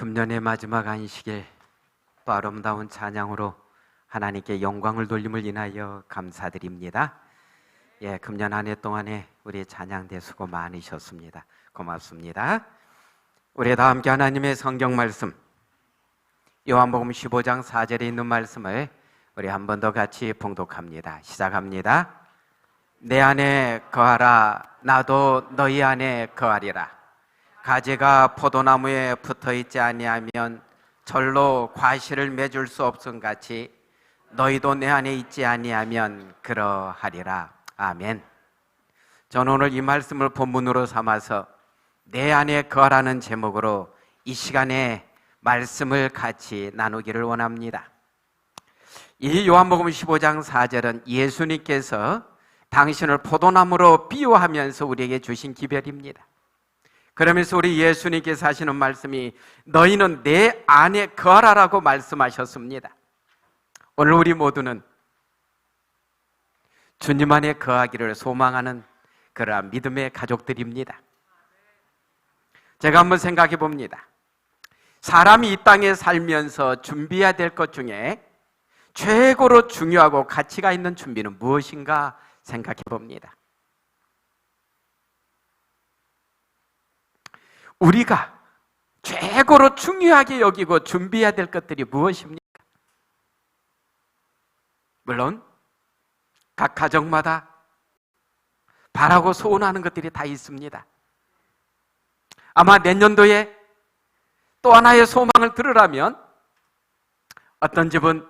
금년의 마지막 안식일, 또 아름다운 찬양으로 하나님께 영광을 돌림을 인하여 감사드립니다. 금년 한 해 동안에 우리 찬양대 수고 많으셨습니다. 고맙습니다. 우리 다 함께 하나님의 성경 말씀, 요한복음 15장 4절에 있는 말씀을 우리 한 번 더 같이 봉독합니다. 시작합니다. 내 안에 거하라, 나도 너희 안에 거하리라. 가지가 포도나무에 붙어있지 아니하면 절로 과실을 맺을 수 없음 같이 너희도 내 안에 있지 아니하면 그러하리라. 아멘. 저는 오늘 이 말씀을 본문으로 삼아서 내 안에 거하라는 제목으로 이 시간에 말씀을 같이 나누기를 원합니다. 이 요한복음 15장 4절은 예수님께서 당신을 포도나무로 비유하면서 우리에게 주신 기별입니다. 그러면서 우리 예수님께서 하시는 말씀이 너희는 내 안에 거하라라고 말씀하셨습니다. 오늘 우리 모두는 주님 안에 거하기를 소망하는 그러한 믿음의 가족들입니다. 제가 한번 생각해 봅니다. 사람이 이 땅에 살면서 준비해야 될 것 중에 최고로 중요하고 가치가 있는 준비는 무엇인가 생각해 봅니다. 우리가 최고로 중요하게 여기고 준비해야 될 것들이 무엇입니까? 물론 각 가정마다 바라고 소원하는 것들이 다 있습니다. 아마 내년도에 또 하나의 소망을 들으라면 어떤 집은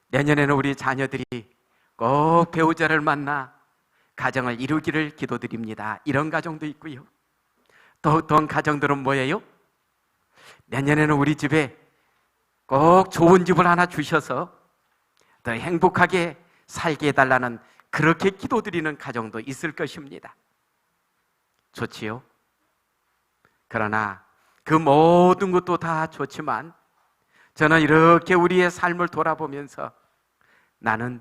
내년에는 우리 자녀들이 꼭 배우자를 만나 가정을 이루기를 기도드립니다. 이런 가정도 있고요. 또 어떤 가정들은 뭐예요? 내년에는 우리 집에 꼭 좋은 집을 하나 주셔서 더 행복하게 살게 해달라는 그렇게 기도드리는 가정도 있을 것입니다. 좋지요? 그러나 그 모든 것도 다 좋지만 저는 이렇게 우리의 삶을 돌아보면서 나는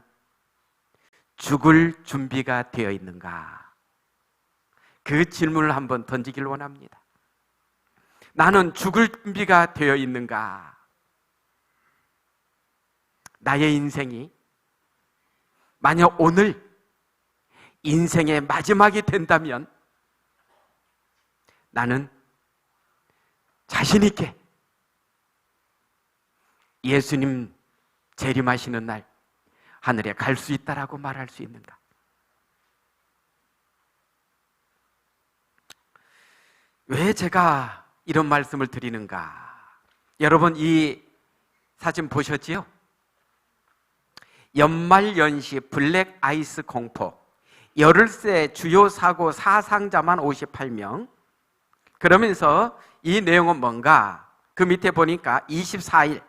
죽을 준비가 되어 있는가? 그 질문을 한번 던지길 원합니다. 나는 죽을 준비가 되어 있는가? 나의 인생이 만약 오늘 인생의 마지막이 된다면 나는 자신 있게 예수님 재림하시는 날 하늘에 갈 수 있다라고 말할 수 있는가? 왜 제가 이런 말씀을 드리는가? 여러분 이 사진 보셨지요? 연말연시 블랙 아이스 공포, 열흘새 주요 사고 사상자만 58명. 그러면서 이 내용은 뭔가? 그 밑에 보니까 24일,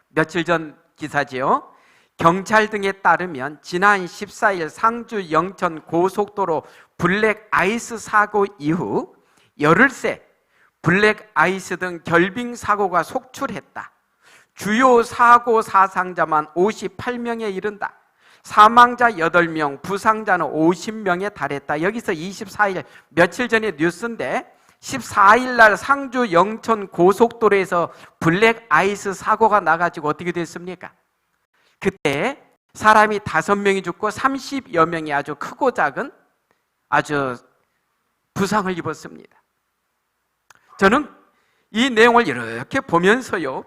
며칠 전 기사지요. 경찰 등에 따르면 지난 14일 상주 영천 고속도로 블랙 아이스 사고 이후 열흘새 블랙 아이스 등 결빙 사고가 속출했다. 주요 사고 사상자만 58명에 이른다. 사망자 8명, 부상자는 50명에 달했다. 여기서 24일 며칠 전에 뉴스인데 14일 날 상주 영천 고속도로에서 블랙 아이스 사고가 나가지고 어떻게 됐습니까? 그때 사람이 5명이 죽고 30여 명이 아주 크고 작은 아주 부상을 입었습니다. 저는 이 내용을 이렇게 보면서요,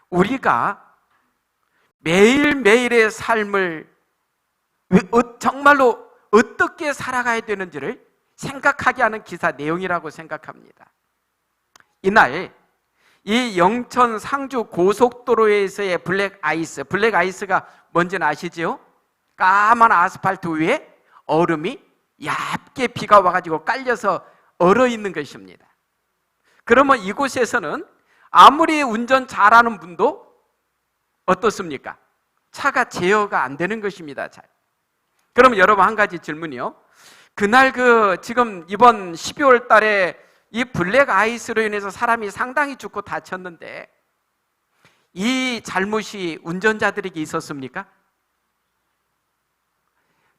우리가 매일매일의 삶을 정말로 어떻게 살아가야 되는지를 생각하게 하는 기사 내용이라고 생각합니다. 이날 이 영천 상주 고속도로에서의 블랙 아이스가 뭔지는 아시죠? 까만 아스팔트 위에 얼음이 얇게 비가 와가지고 깔려서 얼어 있는 것입니다. 그러면 이곳에서는 아무리 운전 잘하는 분도 어떻습니까? 차가 제어가 안 되는 것입니다. 잘. 그럼 여러분 한 가지 질문이요. 그날 지금 이번 12월 달에 이 블랙 아이스로 인해서 사람이 상당히 죽고 다쳤는데 이 잘못이 운전자들에게 있었습니까?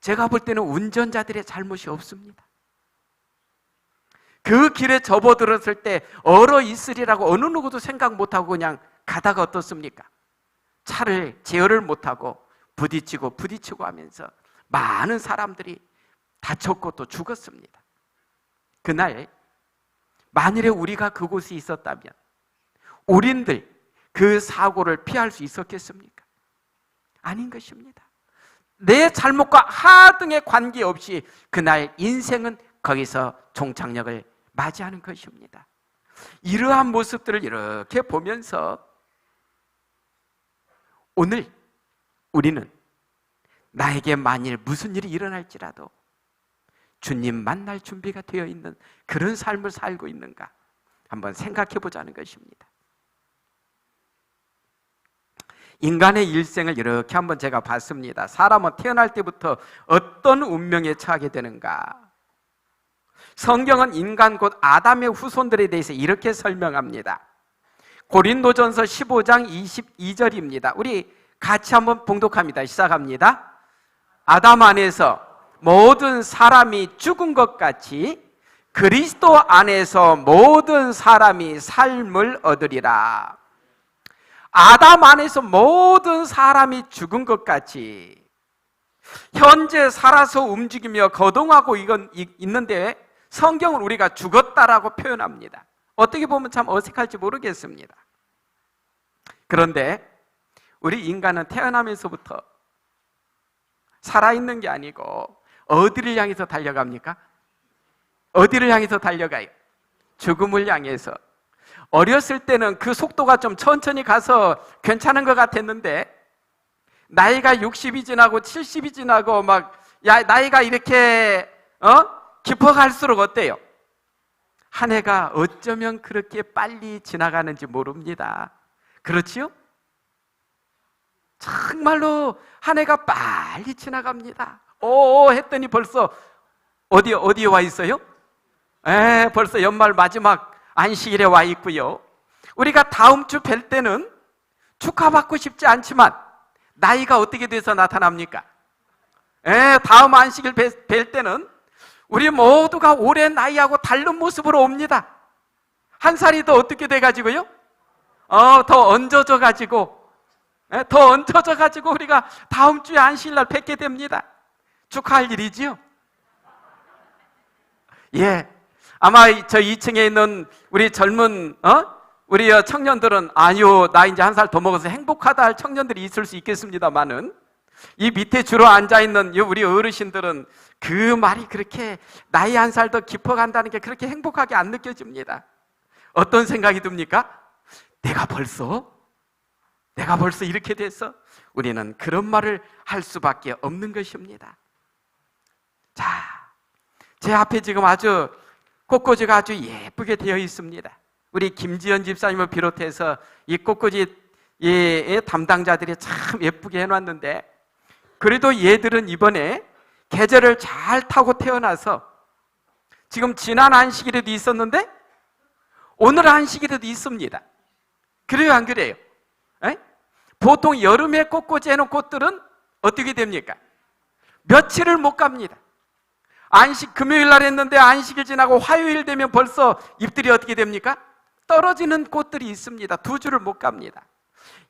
제가 볼 때는 운전자들의 잘못이 없습니다. 그 길에 접어들었을 때 얼어 있으리라고 어느 누구도 생각 못하고 그냥 가다가 어떻습니까? 차를 제어를 못하고 부딪히고 하면서 많은 사람들이 다쳤고 또 죽었습니다. 그날 만일에 우리가 그곳에 있었다면 우린들 그 사고를 피할 수 있었겠습니까? 아닌 것입니다. 내 잘못과 하등의 관계없이 그날 인생은 거기서 종착역을 맞이하는 것입니다. 이러한 모습들을 이렇게 보면서 오늘 우리는 나에게 만일 무슨 일이 일어날지라도 주님 만날 준비가 되어 있는 그런 삶을 살고 있는가 한번 생각해 보자는 것입니다. 인간의 일생을 이렇게 한번 제가 봤습니다. 사람은 태어날 때부터 어떤 운명에 처하게 되는가? 성경은 인간 곧 아담의 후손들에 대해서 이렇게 설명합니다. 고린도전서 15장 22절입니다. 우리 같이 한번 봉독합니다. 시작합니다. 아담 안에서 모든 사람이 죽은 것 같이 그리스도 안에서 모든 사람이 삶을 얻으리라. 아담 안에서 모든 사람이 죽은 것 같이 현재 살아서 움직이며 거동하고 있는데 성경은 우리가 죽었다라고 표현합니다. 어떻게 보면 참 어색할지 모르겠습니다. 그런데 우리 인간은 태어나면서부터 살아있는 게 아니고 어디를 향해서 달려갑니까? 어디를 향해서 달려가요? 죽음을 향해서. 어렸을 때는 그 속도가 좀 천천히 가서 괜찮은 것 같았는데 나이가 60이 지나고 70이 지나고 나이가 이렇게 깊어갈수록 어때요? 한 해가 어쩌면 그렇게 빨리 지나가는지 모릅니다. 그렇지요? 정말로 한 해가 빨리 지나갑니다. 오 했더니 벌써 어디에 와 있어요? 벌써 연말 마지막 안식일에 와 있고요. 우리가 다음 주 뵐 때는 축하받고 싶지 않지만 나이가 어떻게 돼서 나타납니까? 다음 안식일 뵐 때는 우리 모두가 올해 나이하고 다른 모습으로 옵니다. 한 살이 더 어떻게 돼가지고요? 더 얹어져가지고 우리가 다음 주에 안식일날 뵙게 됩니다. 축하할 일이지요? 예. 아마 저 2층에 있는 우리 젊은 우리 청년들은 아니요 나 이제 한 살 더 먹어서 행복하다 할 청년들이 있을 수 있겠습니다만은 이 밑에 주로 앉아있는 우리 어르신들은 그 말이 그렇게 나이 한 살 더 깊어간다는 게 그렇게 행복하게 안 느껴집니다. 어떤 생각이 듭니까? 내가 벌써 이렇게 됐어? 우리는 그런 말을 할 수밖에 없는 것입니다. 자, 제 앞에 지금 아주 꽃꽂이가 아주 예쁘게 되어 있습니다. 우리 김지연 집사님을 비롯해서 이 꽃꽂이 담당자들이 참 예쁘게 해놨는데 그래도 얘들은 이번에 계절을 잘 타고 태어나서 지금 지난 안식일에도 있었는데 오늘 안식일에도 있습니다. 그래요 안 그래요? 보통 여름에 꽃꽂이 해놓은 꽃들은 어떻게 됩니까? 며칠을 못 갑니다. 금요일 날 했는데 안식일 지나고 화요일 되면 벌써 잎들이 어떻게 됩니까? 떨어지는 꽃들이 있습니다. 2주를 못 갑니다.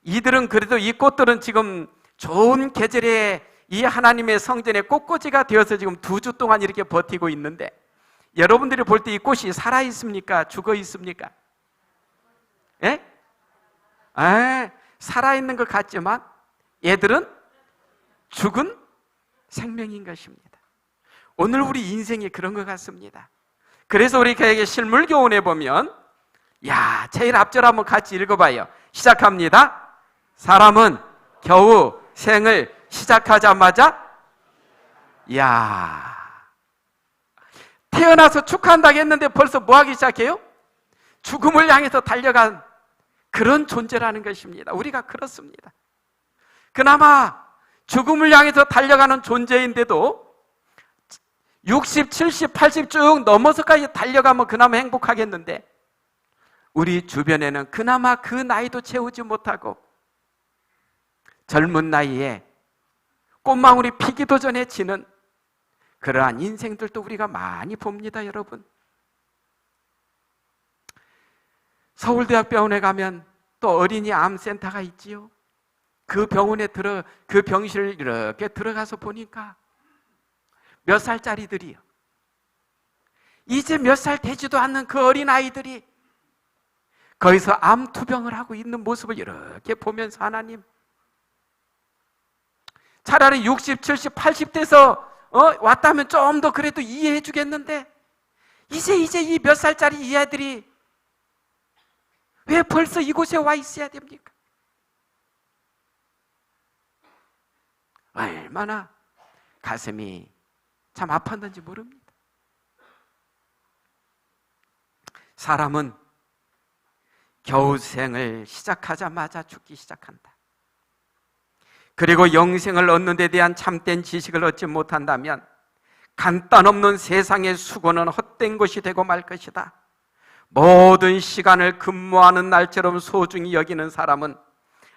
이들은 그래도 이 꽃들은 지금 좋은 계절에 이 하나님의 성전에 꽃꽂이가 되어서 지금 2주 동안 이렇게 버티고 있는데 여러분들이 볼 때 이 꽃이 살아 있습니까? 죽어 있습니까? 예? 살아있는 것 같지만 얘들은 죽은 생명인 것입니다. 오늘 우리 인생이 그런 것 같습니다. 그래서 우리 교회의 실물교훈에 보면 제일 앞절 한번 같이 읽어봐요. 시작합니다. 사람은 겨우 생을 시작하자마자 태어나서 축하한다고 했는데 벌써 뭐 하기 시작해요? 죽음을 향해서 달려간 그런 존재라는 것입니다. 우리가 그렇습니다. 그나마 죽음을 향해서 달려가는 존재인데도 60, 70, 80 쭉 넘어서까지 달려가면 그나마 행복하겠는데 우리 주변에는 그나마 그 나이도 채우지 못하고 젊은 나이에 꽃망울이 피기도 전에 지는 그러한 인생들도 우리가 많이 봅니다, 여러분. 서울대학병원에 가면 또 어린이 암센터가 있지요. 그 병원에 그 병실을 이렇게 들어가서 보니까 몇 살짜리들이요. 이제 몇 살 되지도 않는 그 어린 아이들이 거기서 암 투병을 하고 있는 모습을 이렇게 보면서 하나님, 차라리 60, 70, 80대에서 왔다면 좀 더 그래도 이해해 주겠는데 이제 이 몇 살짜리 이 아이들이 왜 벌써 이곳에 와 있어야 됩니까? 얼마나 가슴이 참 아팠는지 모릅니다. 사람은 겨우생을 시작하자마자 죽기 시작한다. 그리고 영생을 얻는 데 대한 참된 지식을 얻지 못한다면 간단 없는 세상의 수고는 헛된 것이 되고 말 것이다. 모든 시간을 근무하는 날처럼 소중히 여기는 사람은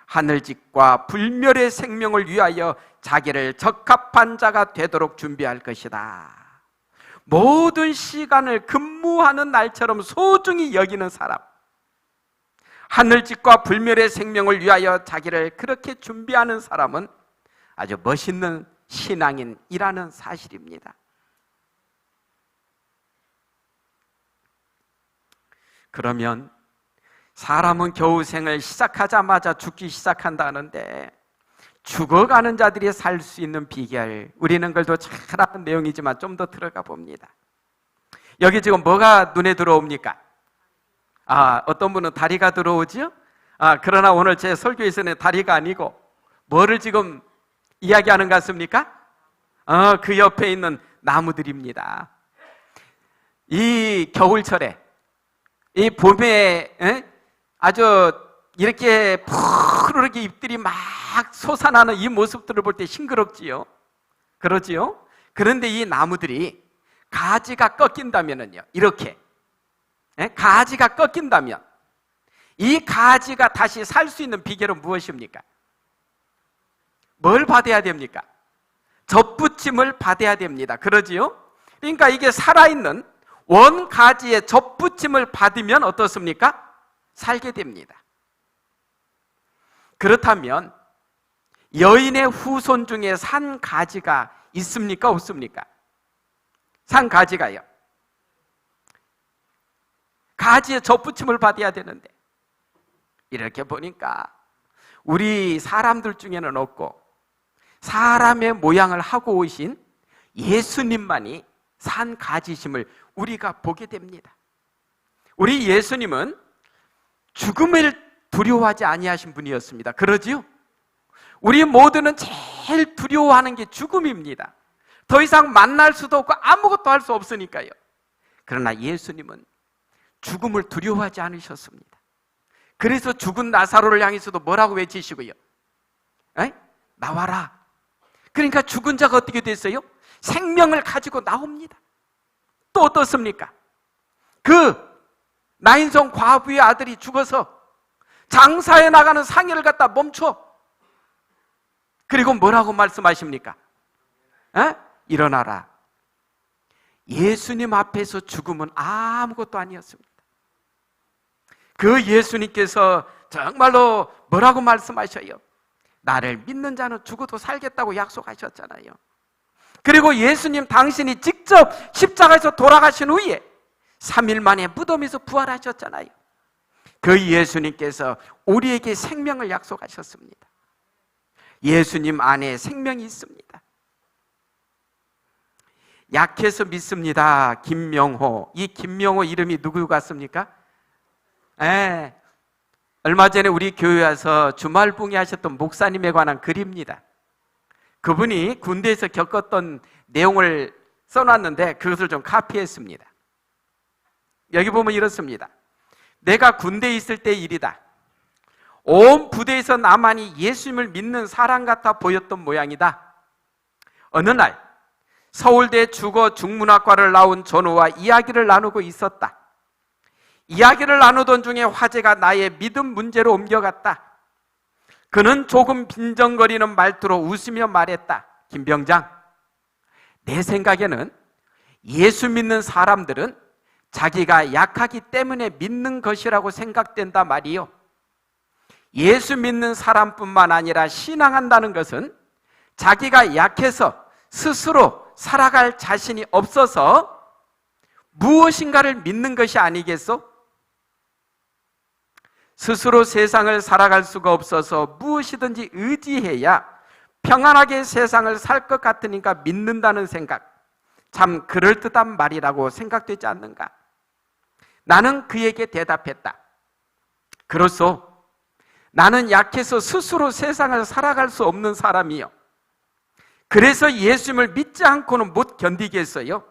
하늘직과 불멸의 생명을 위하여 자기를 적합한 자가 되도록 준비할 것이다. 모든 시간을 근무하는 날처럼 소중히 여기는 사람, 하늘직과 불멸의 생명을 위하여 자기를 그렇게 준비하는 사람은 아주 멋있는 신앙인이라는 사실입니다. 그러면 사람은 겨우 생을 시작하자마자 죽기 시작한다는데 죽어가는 자들이 살 수 있는 비결, 우리는 그래도 잘 아는 내용이지만 좀 더 들어가 봅니다. 여기 지금 뭐가 눈에 들어옵니까? 어떤 분은 다리가 들어오지요? 그러나 오늘 제 설교에서는 다리가 아니고 뭐를 지금 이야기하는 것 같습니까? 그 옆에 있는 나무들입니다. 이 겨울철에, 이 봄에 아주 이렇게 푸르르게 잎들이 막 솟아나는 이 모습들을 볼 때 싱그럽지요? 그러지요? 그런데 이 나무들이 가지가 꺾인다면요, 이렇게 가지가 꺾인다면 이 가지가 다시 살 수 있는 비결은 무엇입니까? 뭘 받아야 됩니까? 접붙임을 받아야 됩니다. 그러지요? 그러니까 이게 살아있는 원 가지의 접붙임을 받으면 어떻습니까? 살게 됩니다. 그렇다면 여인의 후손 중에 산 가지가 있습니까? 없습니까? 산 가지가요. 가지의 접붙임을 받아야 되는데 이렇게 보니까 우리 사람들 중에는 없고 사람의 모양을 하고 오신 예수님만이 산 가지심을 우리가 보게 됩니다. 우리 예수님은 죽음을 두려워하지 아니하신 분이었습니다. 그러지요? 우리 모두는 제일 두려워하는 게 죽음입니다. 더 이상 만날 수도 없고 아무것도 할 수 없으니까요. 그러나 예수님은 죽음을 두려워하지 않으셨습니다. 그래서 죽은 나사로를 향해서도 뭐라고 외치시고요? 나와라. 그러니까 죽은 자가 어떻게 됐어요? 생명을 가지고 나옵니다. 또 어떻습니까? 그 나인성 과부의 아들이 죽어서 장사에 나가는 상여를 갖다 멈춰. 그리고 뭐라고 말씀하십니까? 일어나라. 예수님 앞에서 죽음은 아무것도 아니었습니다. 그 예수님께서 정말로 뭐라고 말씀하셔요? 나를 믿는 자는 죽어도 살겠다고 약속하셨잖아요. 그리고 예수님 당신이 직접 십자가에서 돌아가신 후에 3일 만에 무덤에서 부활하셨잖아요. 그 예수님께서 우리에게 생명을 약속하셨습니다. 예수님 안에 생명이 있습니다. 약해서 믿습니다. 김명호. 이 김명호 이름이 누구 같습니까? 얼마 전에 우리 교회 와서 주말봉에 하셨던 목사님에 관한 글입니다. 그분이 군대에서 겪었던 내용을 써놨는데 그것을 좀 카피했습니다. 여기 보면 이렇습니다. 내가 군대에 있을 때 일이다. 온 부대에서 나만이 예수님을 믿는 사람 같아 보였던 모양이다. 어느 날 서울대 주거 중문학과를 나온 전우와 이야기를 나누고 있었다. 이야기를 나누던 중에 화제가 나의 믿음 문제로 옮겨갔다. 그는 조금 빈정거리는 말투로 웃으며 말했다. 김병장, 내 생각에는 예수 믿는 사람들은 자기가 약하기 때문에 믿는 것이라고 생각된다 말이요. 예수 믿는 사람뿐만 아니라 신앙한다는 것은 자기가 약해서 스스로 살아갈 자신이 없어서 무엇인가를 믿는 것이 아니겠소? 스스로 세상을 살아갈 수가 없어서 무엇이든지 의지해야 평안하게 세상을 살 것 같으니까 믿는다는 생각, 참 그럴듯한 말이라고 생각되지 않는가? 나는 그에게 대답했다. 그렇소. 나는 약해서 스스로 세상을 살아갈 수 없는 사람이요. 그래서 예수님을 믿지 않고는 못 견디겠어요.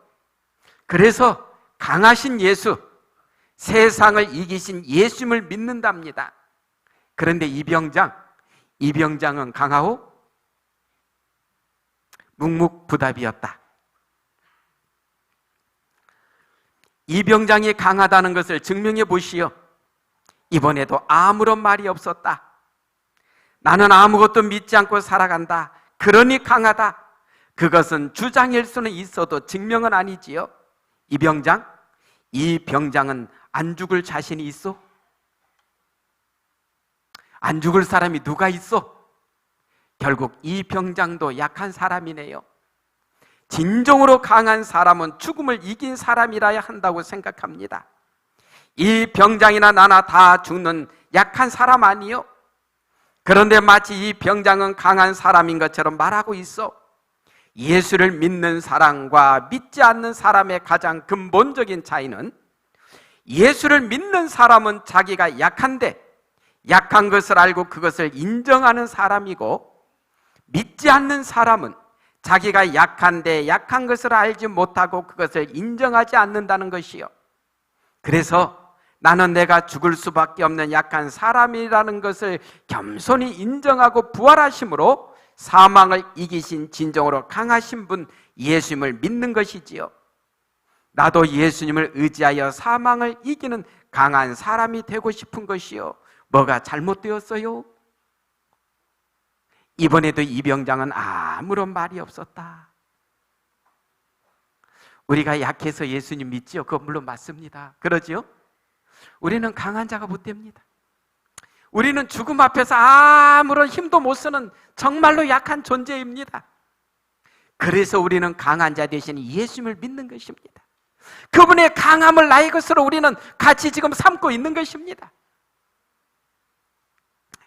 그래서 강하신 예수, 세상을 이기신 예수님을 믿는답니다. 그런데 이 병장은 강하오? 묵묵부답이었다. 이 병장이 강하다는 것을 증명해 보시오. 이번에도 아무런 말이 없었다. 나는 아무것도 믿지 않고 살아간다. 그러니 강하다. 그것은 주장일 수는 있어도 증명은 아니지요. 이 병장은 안 죽을 자신이 있어? 안 죽을 사람이 누가 있어? 결국 이 병장도 약한 사람이네요. 진정으로 강한 사람은 죽음을 이긴 사람이라야 한다고 생각합니다. 이 병장이나 나나 다 죽는 약한 사람 아니요? 그런데 마치 이 병장은 강한 사람인 것처럼 말하고 있어. 예수를 믿는 사람과 믿지 않는 사람의 가장 근본적인 차이는, 예수를 믿는 사람은 자기가 약한데 약한 것을 알고 그것을 인정하는 사람이고, 믿지 않는 사람은 자기가 약한데 약한 것을 알지 못하고 그것을 인정하지 않는다는 것이요. 그래서 나는 내가 죽을 수밖에 없는 약한 사람이라는 것을 겸손히 인정하고 부활하심으로 사망을 이기신 진정으로 강하신 분 예수님을 믿는 것이지요. 나도 예수님을 의지하여 사망을 이기는 강한 사람이 되고 싶은 것이요. 뭐가 잘못되었어요? 이번에도 이 병장은 아무런 말이 없었다. 우리가 약해서 예수님 믿지요? 그건 물론 맞습니다. 그러지요? 우리는 강한 자가 못 됩니다. 우리는 죽음 앞에서 아무런 힘도 못 쓰는 정말로 약한 존재입니다. 그래서 우리는 강한 자 대신 예수님을 믿는 것입니다. 그분의 강함을 나의 것으로 우리는 같이 지금 삼고 있는 것입니다.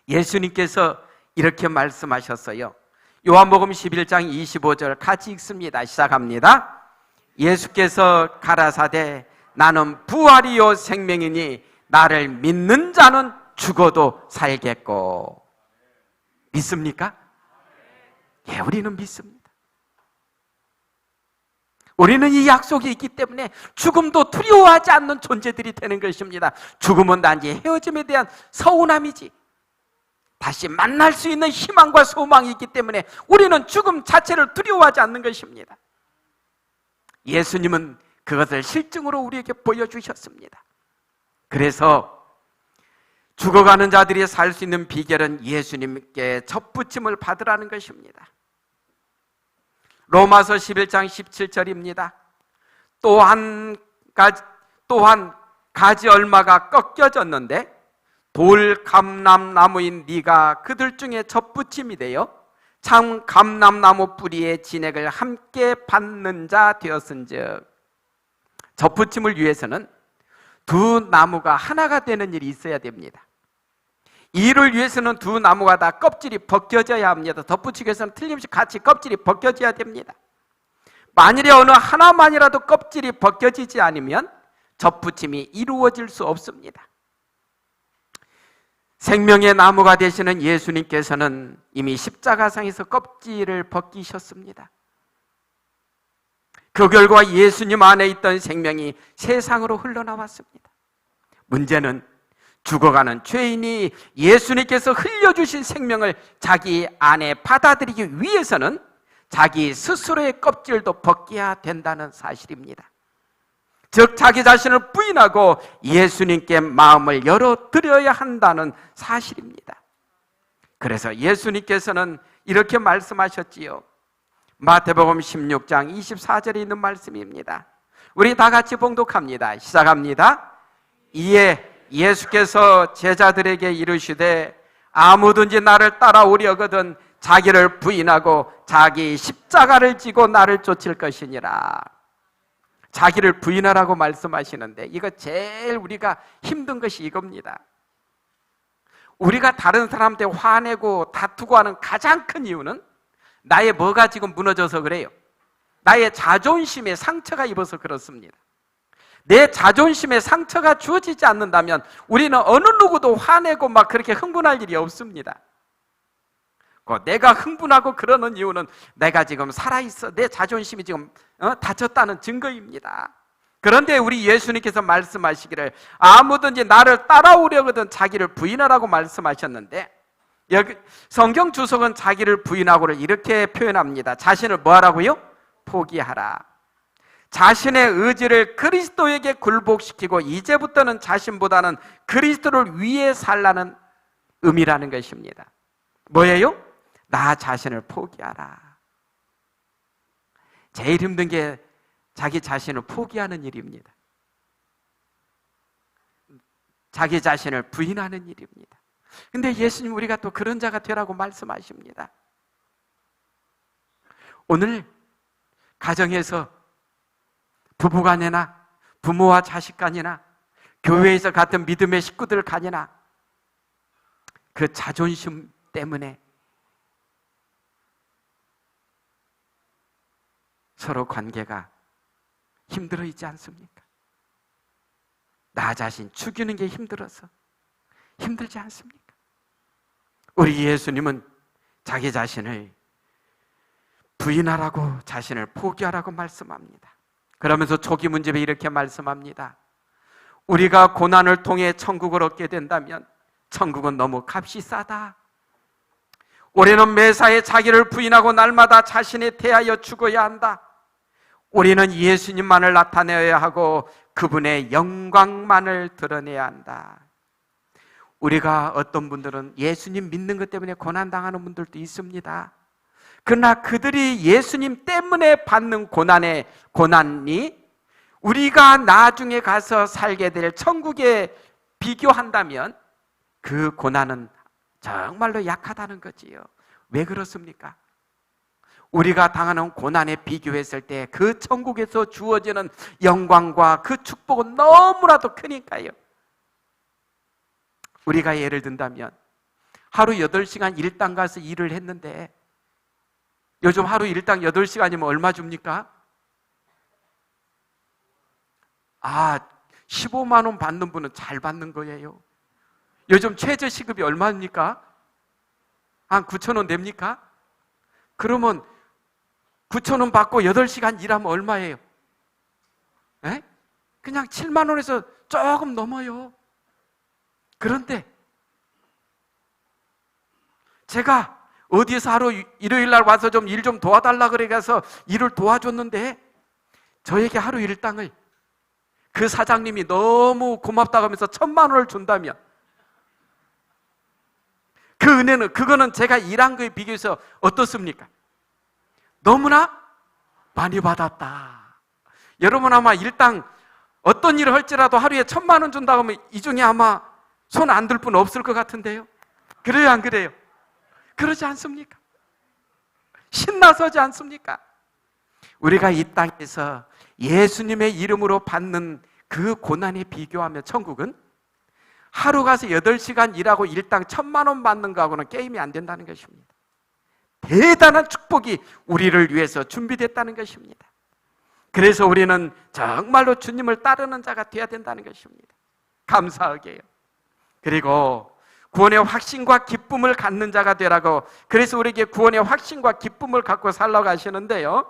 예수님께서 이렇게 말씀하셨어요. 요한복음 11장 25절 같이 읽습니다. 시작합니다. 예수께서 가라사대 나는 부활이요 생명이니 나를 믿는 자는 죽어도 살겠고. 믿습니까? 예, 우리는 믿습니다. 우리는 이 약속이 있기 때문에 죽음도 두려워하지 않는 존재들이 되는 것입니다. 죽음은 단지 헤어짐에 대한 서운함이지, 다시 만날 수 있는 희망과 소망이 있기 때문에 우리는 죽음 자체를 두려워하지 않는 것입니다. 예수님은 그것을 실증으로 우리에게 보여주셨습니다. 그래서 죽어가는 자들이 살 수 있는 비결은 예수님께 접붙임을 받으라는 것입니다. 로마서 11장 17절입니다. 또한 가지 얼마가 꺾여졌는데 돌 감람나무인 네가 그들 중에 접붙임이 되어 참 감람나무 뿌리의 진액을 함께 받는 자 되었은즉. 접붙임을 위해서는 두 나무가 하나가 되는 일이 있어야 됩니다. 이를 위해서는 두 나무가 다 껍질이 벗겨져야 합니다. 덧붙이기 위해서는 틀림없이 같이 껍질이 벗겨져야 됩니다. 만일에 어느 하나만이라도 껍질이 벗겨지지 않으면 접붙임이 이루어질 수 없습니다. 생명의 나무가 되시는 예수님께서는 이미 십자가상에서 껍질을 벗기셨습니다. 그 결과 예수님 안에 있던 생명이 세상으로 흘러나왔습니다. 문제는 죽어가는 죄인이 예수님께서 흘려주신 생명을 자기 안에 받아들이기 위해서는 자기 스스로의 껍질도 벗겨야 된다는 사실입니다. 즉 자기 자신을 부인하고 예수님께 마음을 열어드려야 한다는 사실입니다. 그래서 예수님께서는 이렇게 말씀하셨지요. 마태복음 16장 24절에 있는 말씀입니다. 우리 다 같이 봉독합니다. 시작합니다. 이에 예수께서 제자들에게 이르시되 아무든지 나를 따라오려거든 자기를 부인하고 자기 십자가를 지고 나를 쫓을 것이니라. 자기를 부인하라고 말씀하시는데 이거 제일 우리가 힘든 것이 이겁니다. 우리가 다른 사람한테 화내고 다투고 하는 가장 큰 이유는 나의 뭐가 지금 무너져서 그래요? 나의 자존심에 상처가 입어서 그렇습니다. 내 자존심에 상처가 주어지지 않는다면 우리는 어느 누구도 화내고 막 그렇게 흥분할 일이 없습니다. 내가 흥분하고 그러는 이유는 내가 지금 살아있어, 내 자존심이 지금 다쳤다는 증거입니다. 그런데 우리 예수님께서 말씀하시기를 아무든지 나를 따라오려거든 자기를 부인하라고 말씀하셨는데, 여기 성경 주석은 자기를 부인하고를 이렇게 표현합니다. 자신을 뭐 하라고요? 포기하라. 자신의 의지를 그리스도에게 굴복시키고 이제부터는 자신보다는 그리스도를 위해 살라는 의미라는 것입니다. 뭐예요? 나 자신을 포기하라. 제일 힘든 게 자기 자신을 포기하는 일입니다. 자기 자신을 부인하는 일입니다. 근데 예수님 우리가 또 그런 자가 되라고 말씀하십니다. 오늘 가정에서 부부간이나 부모와 자식 간이나 교회에서 같은 믿음의 식구들 간이나 그 자존심 때문에 서로 관계가 힘들어 있지 않습니까? 나 자신 죽이는 게 힘들어서 힘들지 않습니까? 우리 예수님은 자기 자신을 부인하라고, 자신을 포기하라고 말씀합니다. 그러면서 초기 문집에 이렇게 말씀합니다. 우리가 고난을 통해 천국을 얻게 된다면 천국은 너무 값이 싸다. 우리는 매사에 자기를 부인하고 날마다 자신에 대하여 죽어야 한다. 우리는 예수님만을 나타내야 하고 그분의 영광만을 드러내야 한다. 우리가 어떤 분들은 예수님 믿는 것 때문에 고난당하는 분들도 있습니다. 그러나 그들이 예수님 때문에 받는 고난이 우리가 나중에 가서 살게 될 천국에 비교한다면 그 고난은 정말로 약하다는 거지요. 왜 그렇습니까? 우리가 당하는 고난에 비교했을 때 그 천국에서 주어지는 영광과 그 축복은 너무나도 크니까요. 우리가 예를 든다면 하루 8시간 일당 가서 일을 했는데 요즘 하루 일당 8시간이면 얼마 줍니까? 15만 원 받는 분은 잘 받는 거예요. 요즘 최저시급이 얼마입니까? 한 9천 원 됩니까? 그러면 9천 원 받고 8시간 일하면 얼마예요? 에? 그냥 7만 원에서 조금 넘어요. 그런데 제가 어디에서 하루 일요일 날 와서 좀 일 좀 도와달라 그래 가서 일을 도와줬는데 저에게 하루 일당을 그 사장님이 너무 고맙다고 하면서 1,000만 원을 준다면 그 은혜는, 그거는 제가 일한 거에 비교해서 어떻습니까? 너무나 많이 받았다. 여러분 아마 일당 어떤 일을 할지라도 하루에 1,000만 원 준다고 하면 이 중에 아마 손 안 들 분 없을 것 같은데요. 그래요, 안 그래요? 그러지 않습니까? 신나서지 않습니까? 우리가 이 땅에서 예수님의 이름으로 받는 그 고난에 비교하면 천국은 하루 가서 8시간 일하고 일당 1,000만 원 받는 거하고는 게임이 안 된다는 것입니다. 대단한 축복이 우리를 위해서 준비됐다는 것입니다. 그래서 우리는 정말로 주님을 따르는 자가 되어야 된다는 것입니다. 감사하게요. 그리고 구원의 확신과 기쁨을 갖는 자가 되라고, 그래서 우리에게 구원의 확신과 기쁨을 갖고 살라고 하시는데요,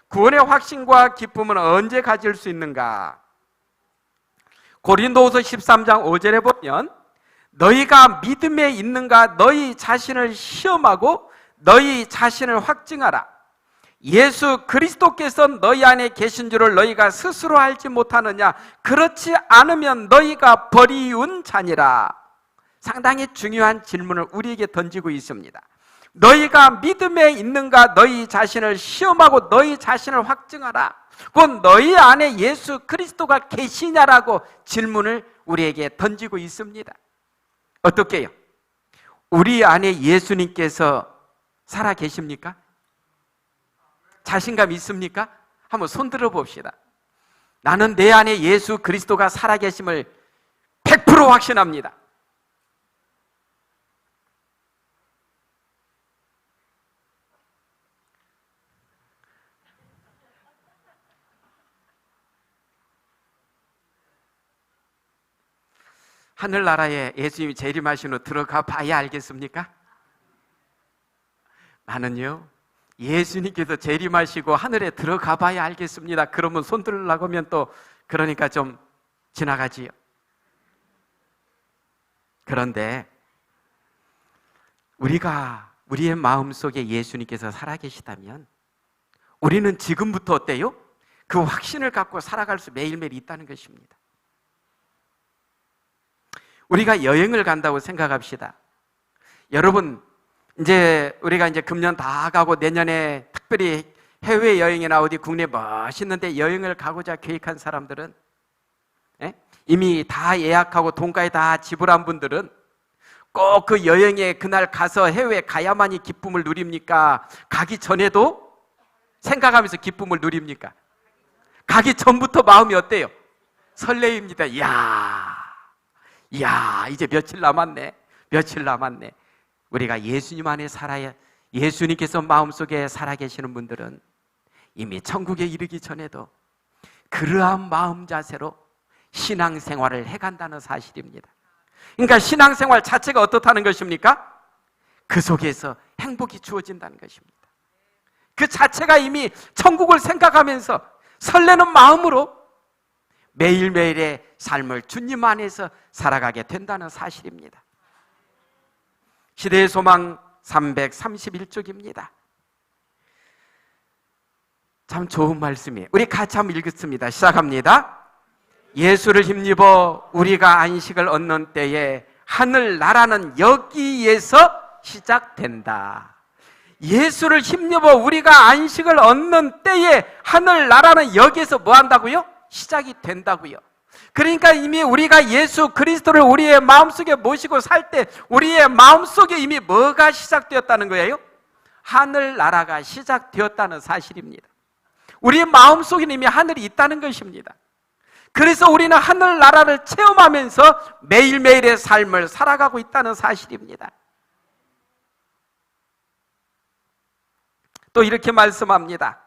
구원의 확신과 기쁨은 언제 가질 수 있는가? 고린도후서 13장 5절에 보면 너희가 믿음에 있는가 너희 자신을 시험하고 너희 자신을 확증하라. 예수 그리스도께서 너희 안에 계신 줄을 너희가 스스로 알지 못하느냐? 그렇지 않으면 너희가 버리운 자니라. 상당히 중요한 질문을 우리에게 던지고 있습니다. 너희가 믿음에 있는가 너희 자신을 시험하고 너희 자신을 확증하라. 곧 너희 안에 예수 그리스도가 계시냐라고 질문을 우리에게 던지고 있습니다. 어떻게요? 우리 안에 예수님께서 살아 계십니까? 자신감 있습니까? 한번 손 들어 봅시다. 나는 내 안에 예수 그리스도가 살아 계심을 100% 확신합니다. 하늘나라에 예수님이 재림하신 후 들어가 봐야 알겠습니까? 나는요, 예수님께서 재림하시고 하늘에 들어가 봐야 알겠습니다. 그러면 손 들으려고 하면 또 그러니까 좀 지나가지요. 그런데 우리의 마음속에 예수님께서 살아계시다면 우리는 지금부터 어때요? 그 확신을 갖고 살아갈 수 매일매일 있다는 것입니다. 우리가 여행을 간다고 생각합시다. 여러분, 우리가 금년 다 가고 내년에 특별히 해외여행이나 어디 국내 멋있는데 여행을 가고자 계획한 사람들은, 이미 다 예약하고 돈까지 다 지불한 분들은 꼭 그 여행에 그날 가서 해외에 가야만이 기쁨을 누립니까? 가기 전에도 생각하면서 기쁨을 누립니까? 가기 전부터 마음이 어때요? 설레입니다. 이야, 이제 며칠 남았네. 우리가 예수님 안에 살아야, 예수님께서 마음속에 살아계시는 분들은 이미 천국에 이르기 전에도 그러한 마음 자세로 신앙생활을 해간다는 사실입니다. 그러니까 신앙생활 자체가 어떻다는 것입니까? 그 속에서 행복이 주어진다는 것입니다. 그 자체가 이미 천국을 생각하면서 설레는 마음으로 매일매일의 삶을 주님 안에서 살아가게 된다는 사실입니다. 시대의 소망 331쪽입니다. 참 좋은 말씀이에요. 우리 같이 한번 읽겠습니다. 시작합니다. 예수를 힘입어 우리가 안식을 얻는 때에 하늘나라는 여기에서 시작된다. 예수를 힘입어 우리가 안식을 얻는 때에 하늘나라는 여기에서 뭐 한다고요? 시작이 된다고요. 그러니까 이미 우리가 예수 그리스도를 우리의 마음속에 모시고 살 때 우리의 마음속에 이미 뭐가 시작되었다는 거예요? 하늘나라가 시작되었다는 사실입니다. 우리의 마음속에 이미 하늘이 있다는 것입니다. 그래서 우리는 하늘나라를 체험하면서 매일매일의 삶을 살아가고 있다는 사실입니다. 또 이렇게 말씀합니다.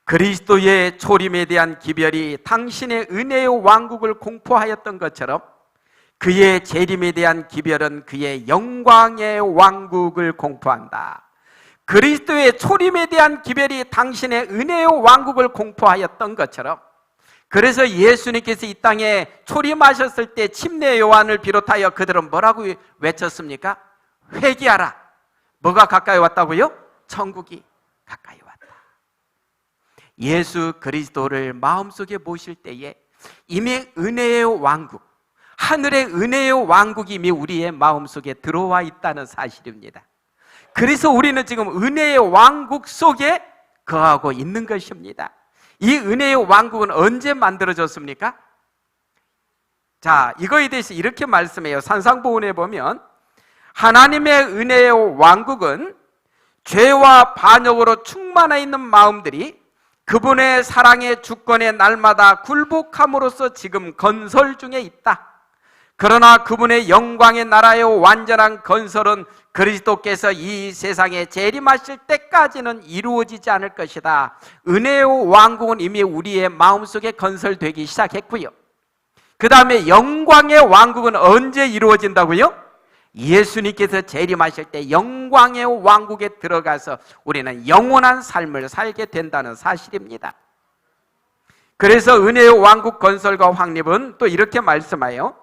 그리스도의 초림에 대한 기별이 당신의 은혜의 왕국을 공포하였던 것처럼 그의 재림에 대한 기별은 그의 영광의 왕국을 공포한다. 그리스도의 초림에 대한 기별이 당신의 은혜의 왕국을 공포하였던 것처럼, 그래서 예수님께서 이 땅에 초림하셨을 때 침례 요한을 비롯하여 그들은 뭐라고 외쳤습니까? 회개하라. 뭐가 가까이 왔다고요? 천국이 가까이 왔다. 예수 그리스도를 마음속에 모실 때에 이미 은혜의 왕국, 하늘의 은혜의 왕국이 이미 우리의 마음속에 들어와 있다는 사실입니다. 그래서 우리는 지금 은혜의 왕국 속에 거하고 있는 것입니다. 이 은혜의 왕국은 언제 만들어졌습니까? 자, 이거에 대해서 이렇게 말씀해요. 산상보훈에 보면 하나님의 은혜의 왕국은 죄와 반역으로 충만해 있는 마음들이 그분의 사랑의 주권에 날마다 굴복함으로써 지금 건설 중에 있다. 그러나 그분의 영광의 나라의 완전한 건설은 그리스도께서 이 세상에 재림하실 때까지는 이루어지지 않을 것이다. 은혜의 왕국은 이미 우리의 마음속에 건설되기 시작했고요. 그 다음에 영광의 왕국은 언제 이루어진다고요? 예수님께서 재림하실 때 영광의 왕국에 들어가서 우리는 영원한 삶을 살게 된다는 사실입니다. 그래서 은혜의 왕국 건설과 확립은 또 이렇게 말씀하여,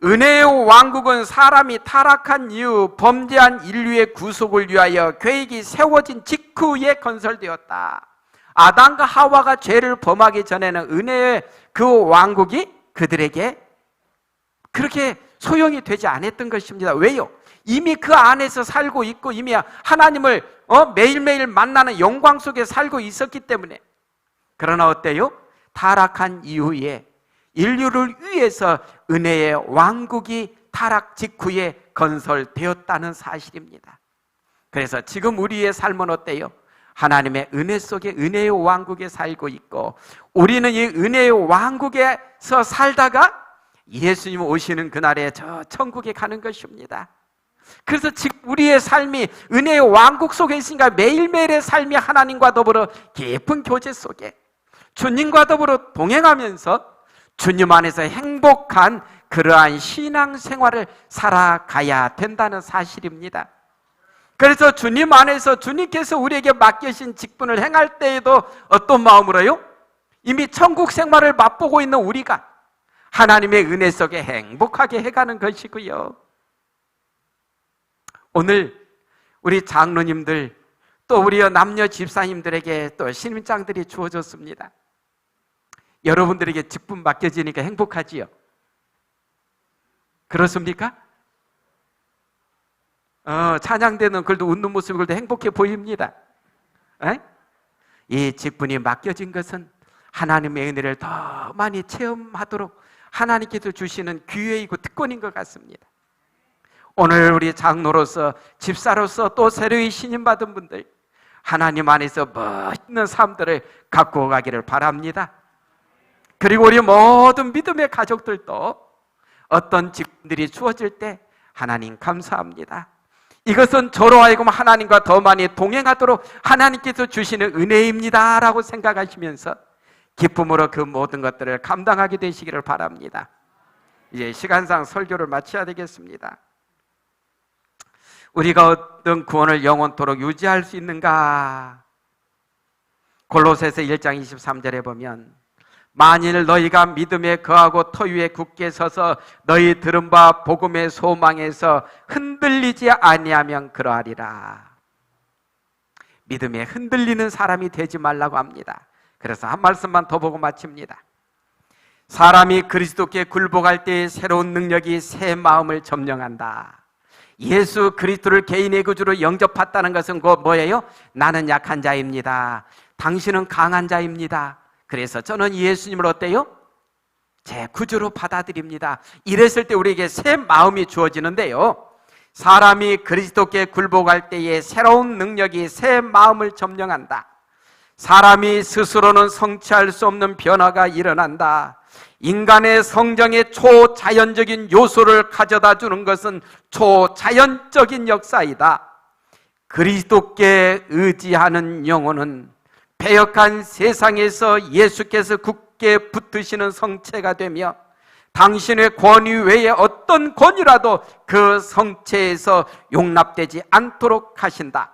은혜의 왕국은 사람이 타락한 이후 범죄한 인류의 구속을 위하여 계획이 세워진 직후에 건설되었다. 아담과 하와가 죄를 범하기 전에는 은혜의 그 왕국이 그들에게 그렇게 소용이 되지 않았던 것입니다. 왜요? 이미 그 안에서 살고 있고 이미 하나님을 매일매일 만나는 영광 속에 살고 있었기 때문에. 그러나 어때요? 타락한 이후에 인류를 위해서 은혜의 왕국이 타락 직후에 건설되었다는 사실입니다. 그래서 지금 우리의 삶은 어때요? 하나님의 은혜 속에 은혜의 왕국에 살고 있고, 우리는 이 은혜의 왕국에서 살다가 예수님 오시는 그날에 저 천국에 가는 것입니다. 그래서 지금 우리의 삶이 은혜의 왕국 속에 있으니까 매일매일의 삶이 하나님과 더불어 깊은 교제 속에 주님과 더불어 동행하면서 주님 안에서 행복한 그러한 신앙생활을 살아가야 된다는 사실입니다. 그래서 주님 안에서 주님께서 우리에게 맡기신 직분을 행할 때에도 어떤 마음으로요? 이미 천국 생활을 맛보고 있는 우리가 하나님의 은혜 속에 행복하게 해가는 것이고요. 오늘 우리 장로님들 또 우리 남녀 집사님들에게 또 신임장들이 주어졌습니다. 여러분들에게 직분 맡겨지니까 행복하지요? 그렇습니까? 찬양되는 글도 웃는 모습이 글도 행복해 보입니다. 이 직분이 맡겨진 것은 하나님의 은혜를 더 많이 체험하도록 하나님께서 주시는 기회이고 특권인 것 같습니다. 오늘 우리 장로로서 집사로서 또 새로이 신임받은 분들 하나님 안에서 멋있는 삶들을 갖고 가기를 바랍니다. 그리고 우리 모든 믿음의 가족들도 어떤 직분들이 주어질 때 하나님 감사합니다. 이것은 저로 하여금 하나님과 더 많이 동행하도록 하나님께서 주시는 은혜입니다 라고 생각하시면서 기쁨으로 그 모든 것들을 감당하게 되시기를 바랍니다. 이제 시간상 설교를 마쳐야 되겠습니다. 우리가 어떤 구원을 영원토록 유지할 수 있는가? 골로새서 1장 23절에 보면 만일 너희가 믿음에 거하고 터 위에 굳게 서서 너희 들은 바 복음의 소망에서 흔들리지 아니하면 그러하리라. 믿음에 흔들리는 사람이 되지 말라고 합니다. 그래서 한 말씀만 더 보고 마칩니다. 사람이 그리스도께 굴복할 때에 새로운 능력이 새 마음을 점령한다. 예수 그리스도를 개인의 구주로 영접했다는 것은 그 뭐예요? 나는 약한 자입니다. 당신은 강한 자입니다. 그래서 저는 예수님을 어때요? 제 구주로 받아들입니다. 이랬을 때 우리에게 새 마음이 주어지는데요, 사람이 그리스도께 굴복할 때에 새로운 능력이 새 마음을 점령한다. 사람이 스스로는 성취할 수 없는 변화가 일어난다. 인간의 성정의 초자연적인 요소를 가져다 주는 것은 초자연적인 역사이다. 그리스도께 의지하는 영혼은 패역한 세상에서 예수께서 굳게 붙드시는 성체가 되며 당신의 권위 외에 어떤 권위라도 그 성체에서 용납되지 않도록 하신다.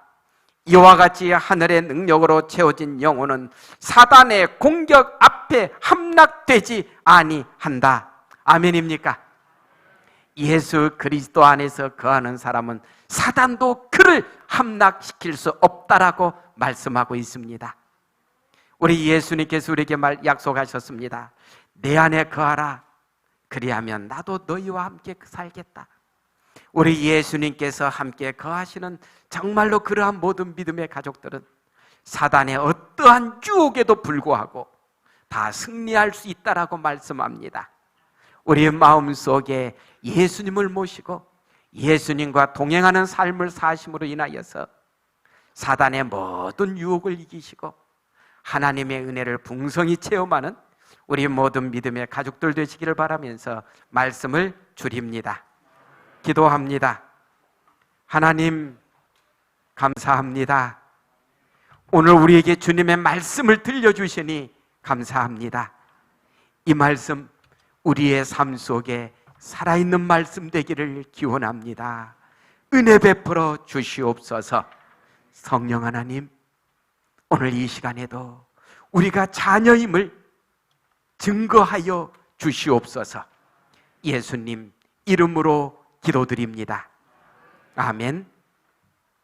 이와 같이 하늘의 능력으로 채워진 영혼은 사단의 공격 앞에 함락되지 아니한다. 아멘입니까? 예수 그리스도 안에서 거하는 사람은 사단도 그를 함락시킬 수 없다라고 말씀하고 있습니다. 우리 예수님께서 우리에게 약속하셨습니다. 내 안에 거하라. 그리하면 나도 너희와 함께 살겠다. 우리 예수님께서 함께 거하시는 정말로 그러한 모든 믿음의 가족들은 사단의 어떠한 유혹에도 불구하고 다 승리할 수 있다라고 말씀합니다. 우리의 마음속에 예수님을 모시고 예수님과 동행하는 삶을 사심으로 인하여서 사단의 모든 유혹을 이기시고 하나님의 은혜를 풍성히 체험하는 우리 모든 믿음의 가족들 되시기를 바라면서 말씀을 줄입니다. 기도합니다. 하나님 감사합니다. 오늘 우리에게 주님의 말씀을 들려주시니 감사합니다. 이 말씀 우리의 삶 속에 살아있는 말씀 되기를 기원합니다. 은혜 베풀어 주시옵소서. 성령 하나님, 오늘 이 시간에도 우리가 자녀임을 증거하여 주시옵소서. 예수님 이름으로 기도드립니다. 아멘.